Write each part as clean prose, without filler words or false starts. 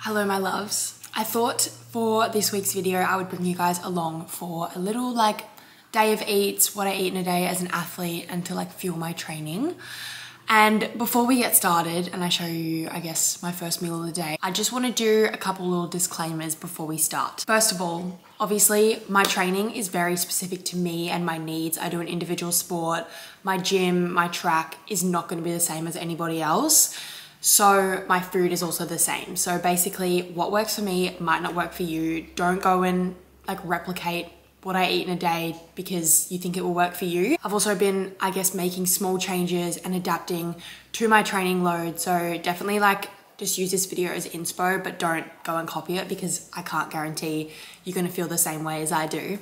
Hello my loves. I thought for this week's video I would bring you guys along for a little day of eats, what I eat in a day as an athlete and to fuel my training. And before we get started and I show you, I guess, my first meal of the day, I just want to do a couple little disclaimers before we start. First of all, obviously my training is very specific to me and my needs. I do an individual sport. My gym, my track is not going to be the same as anybody else. So my food is also the same. So basically what works for me might not work for you. Don't go and replicate what I eat in a day because you think it will work for you. I've also been, I guess, making small changes and adapting to my training load. So definitely just use this video as inspo, but don't go and copy it because I can't guarantee you're gonna feel the same way as I do.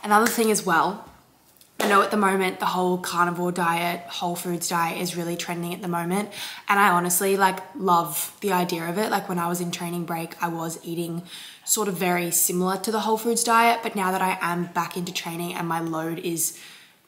Another thing as well, I know at the moment the whole carnivore diet, whole foods diet is really trending at the moment. And I honestly love the idea of it. When I was in training break, I was eating sort of very similar to the whole foods diet. But now that I am back into training and my load is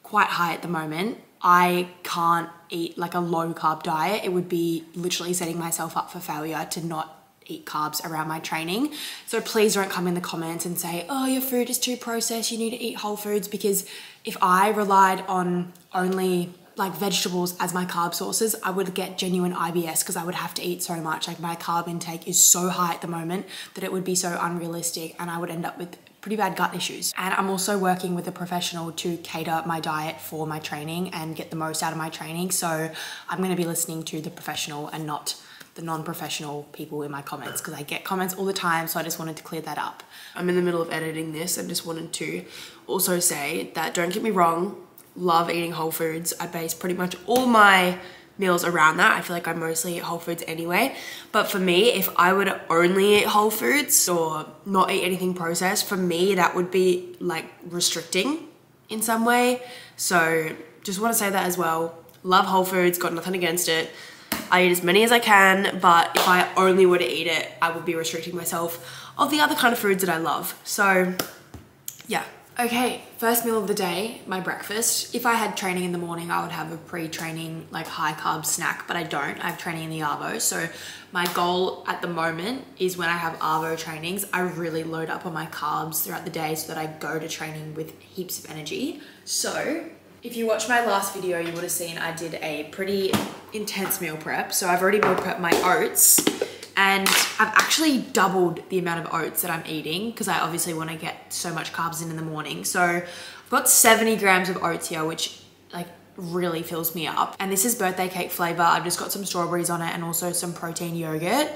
quite high at the moment, I can't eat a low carb diet. It would be literally setting myself up for failure to not eat carbs around my training. So please don't come in the comments and say, oh, your food is too processed, you need to eat whole foods, because if I relied on only vegetables as my carb sources, I would get genuine IBS because I would have to eat so much. My carb intake is so high at the moment that it would be so unrealistic and I would end up with pretty bad gut issues. And I'm also working with a professional to cater my diet for my training and get the most out of my training. So I'm going to be listening to the professional and not the non-professional people in my comments, because I get comments all the time, so I just wanted to clear that up. I'm in the middle of editing this and just wanted to also say that, don't get me wrong, love eating whole foods. I base pretty much all my meals around that. I feel like I mostly eat whole foods anyway. But for me, if I were to only eat whole foods or not eat anything processed, for me that would be restricting in some way. So just want to say that as well. Love whole foods, got nothing against it. I eat as many as I can, but if I only were to eat it, I would be restricting myself of the other kind of foods that I love. So yeah. Okay, first meal of the day, my breakfast. If I had training in the morning, I would have a pre-training high carb snack, but I don't. I have training in the Arvo. So my goal at the moment is when I have Arvo trainings, I really load up on my carbs throughout the day so that I go to training with heaps of energy. So if you watched my last video, you would have seen I did a pretty intense meal prep. So I've already meal prepped my oats, and I've actually doubled the amount of oats that I'm eating because I obviously want to get so much carbs in the morning. So I've got 70 grams of oats here, which really fills me up. And this is birthday cake flavor. I've just got some strawberries on it and also some protein yogurt.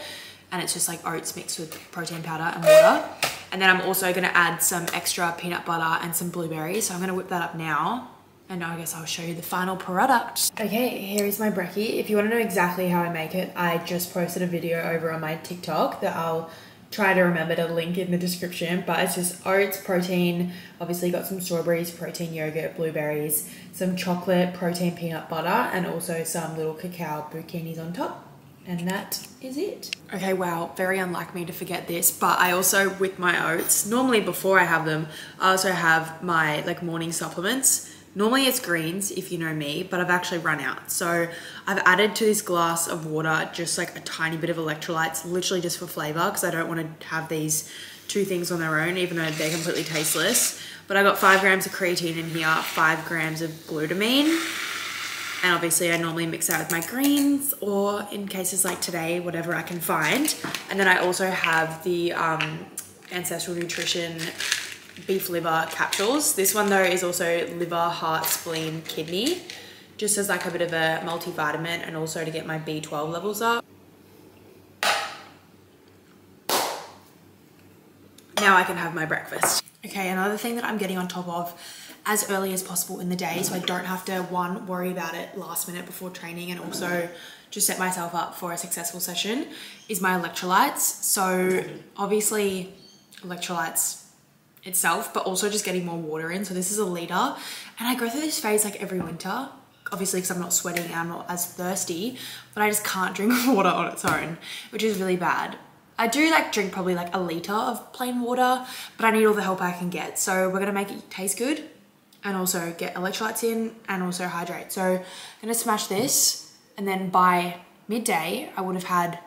And it's just oats mixed with protein powder and water. And then I'm also gonna add some extra peanut butter and some blueberries. So I'm gonna whip that up now. And now I guess I'll show you the final product. Okay, here is my brekkie. If you want to know exactly how I make it, I just posted a video over on my TikTok that I'll try to remember to link in the description, but it's just oats, protein, obviously got some strawberries, protein yogurt, blueberries, some chocolate, protein peanut butter, and also some little cacao bucanis on top. And that is it. Okay, wow, very unlike me to forget this, but I also, with my oats, normally before I have them, I also have my morning supplements. Normally it's greens, if you know me, but I've actually run out. So I've added to this glass of water just a tiny bit of electrolytes, literally just for flavor, because I don't want to have these two things on their own, even though they're completely tasteless. But I got 5 grams of creatine in here, 5 grams of glutamine. And obviously I normally mix that with my greens, or in cases like today, whatever I can find. And then I also have the Ancestral Nutrition beef liver capsules. This one though is also liver, heart, spleen, kidney, just as a bit of a multivitamin and also to get my B12 levels up. Now I can have my breakfast. Okay, another thing that I'm getting on top of as early as possible in the day so I don't have to, one, worry about it last minute before training and also just set myself up for a successful session, is my electrolytes. So obviously electrolytes itself, but also just getting more water in. So this is a liter, and I go through this phase every winter, obviously because I'm not sweating and I'm not as thirsty, but I just can't drink water on its own, which is really bad. I do drink probably a liter of plain water, but I need all the help I can get. So we're gonna make it taste good and also get electrolytes in and also hydrate. So I'm gonna smash this, and then by midday I would have had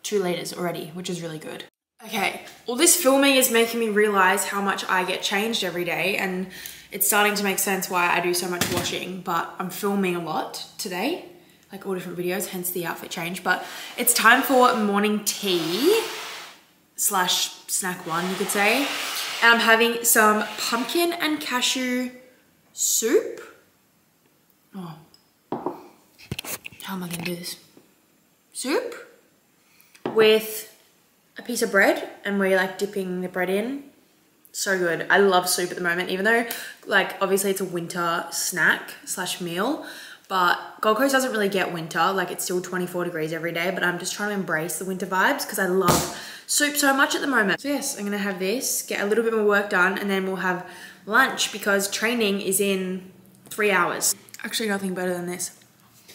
2 liters already, which is really good. Okay, all this filming is making me realize how much I get changed every day, and it's starting to make sense why I do so much washing, but I'm filming a lot today, like all different videos, hence the outfit change. But it's time for morning tea slash snack one, you could say. And I'm having some pumpkin and cashew soup. Oh, how am I gonna do this? Soup with a piece of bread, and we're like dipping the bread in. So good. I love soup at the moment, even though like obviously it's a winter snack slash meal, but Gold Coast doesn't really get winter. Like it's still 24 degrees every day, but I'm just trying to embrace the winter vibes because I love soup so much at the moment. So yes, I'm gonna have this, get a little bit more work done, and then we'll have lunch because training is in 3 hours. Actually, nothing better than this.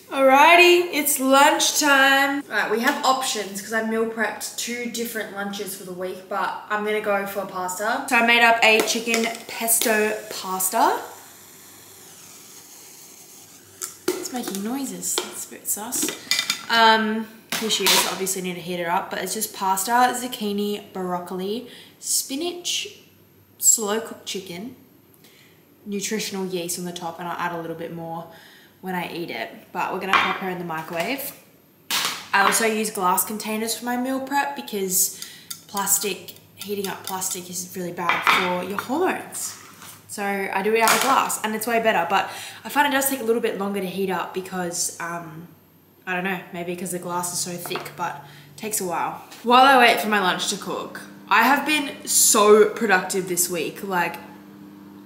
Alrighty, it's lunchtime. Right, we have options because I meal prepped 2 different lunches for the week, but I'm gonna go for pasta. So I made up a chicken pesto pasta. It's making noises, that's a bit sus. Here she is, obviously need to heat it up, but it's just pasta, zucchini, broccoli, spinach, slow cooked chicken, nutritional yeast on the top, and I'll add a little bit more when I eat it, but we're gonna pop her in the microwave. I also use glass containers for my meal prep because heating up plastic is really bad for your hormones. So I do it out of glass and it's way better, but I find it does take a little bit longer to heat up because, I don't know, maybe because the glass is so thick, but it takes a while. While I wait for my lunch to cook, I have been so productive this week. Like,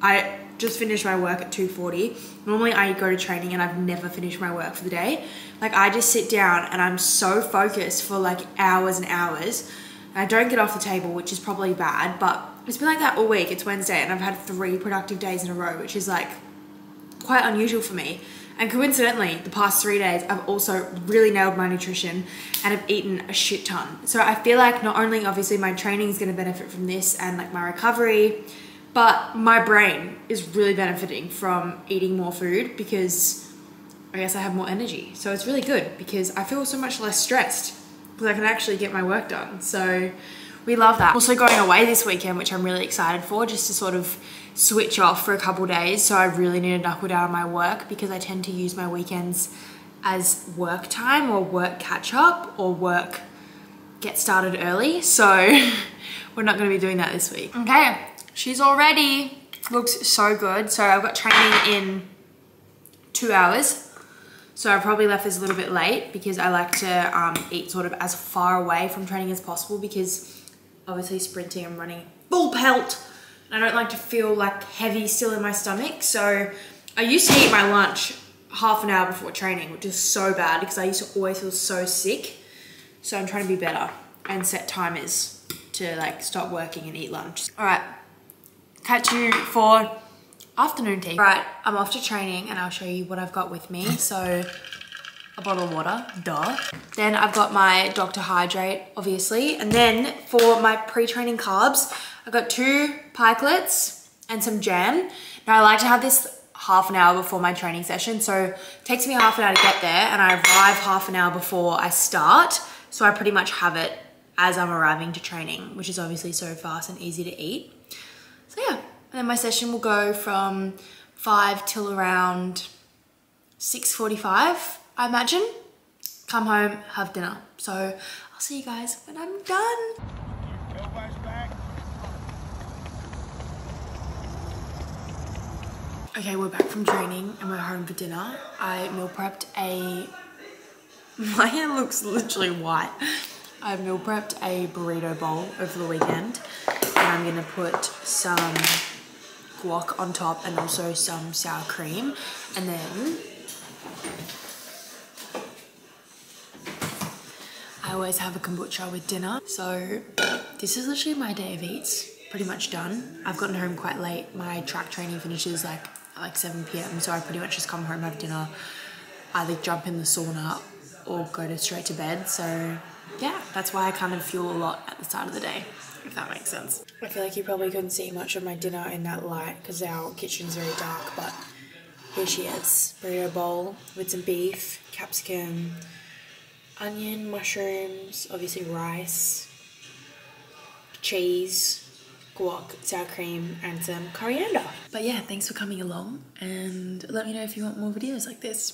I just finished my work at 2:40. Normally I go to training and I've never finished my work for the day. Like I just sit down and I'm so focused for like hours and hours. And I don't get off the table, which is probably bad, but it's been like that all week. It's Wednesday and I've had 3 productive days in a row, which is like quite unusual for me. And coincidentally, the past 3 days, I've also really nailed my nutrition and I've eaten a shit ton. So I feel like not only obviously my training is gonna benefit from this and like my recovery, but my brain is really benefiting from eating more food because I guess I have more energy. So it's really good because I feel so much less stressed because I can actually get my work done. So we love that. I'm also going away this weekend, which I'm really excited for, just to sort of switch off for a couple days. So I really need to knuckle down on my work because I tend to use my weekends as work time or work catch up or work get started early. So we're not gonna be doing that this week. Okay. She's all ready. Looks so good. So I've got training in 2 hours. So I probably left this a little bit late because I like to eat sort of as far away from training as possible because obviously sprinting and running full pelt. And I don't like to feel like heavy still in my stomach. So I used to eat my lunch half an hour before training, which is so bad because I used to always feel so sick. So I'm trying to be better and set timers to like stop working and eat lunch. All right. Catch you for afternoon tea. Right, I'm off to training and I'll show you what I've got with me. So a bottle of water, duh. Then I've got my Dr. Hydrate, obviously. And then for my pre-training carbs, I've got 2 pikelets and some jam. Now I like to have this half an hour before my training session. So it takes me half an hour to get there and I arrive half an hour before I start. So I pretty much have it as I'm arriving to training, which is obviously so fast and easy to eat. So yeah, and then my session will go from 5 till around 6:45, I imagine. Come home, have dinner. So I'll see you guys when I'm done. Okay, we're back from training and we're home for dinner. I meal prepped my hair looks literally white. I meal prepped a burrito bowl over the weekend. And I'm gonna put some guac on top and also some sour cream. And then I always have a kombucha with dinner. So this is literally my day of eats, pretty much done. I've gotten home quite late. My track training finishes at like 7 p.m. So I pretty much just come home, have dinner, either jump in the sauna or go straight to bed. So yeah, that's why I kind of fuel a lot at the start of the day, if that makes sense. I feel like you probably couldn't see much of my dinner in that light because our kitchen's very dark, but here she is. Burrito bowl with some beef, capsicum, onion, mushrooms, obviously rice, cheese, guac, sour cream, and some coriander. But yeah, thanks for coming along, and let me know if you want more videos like this.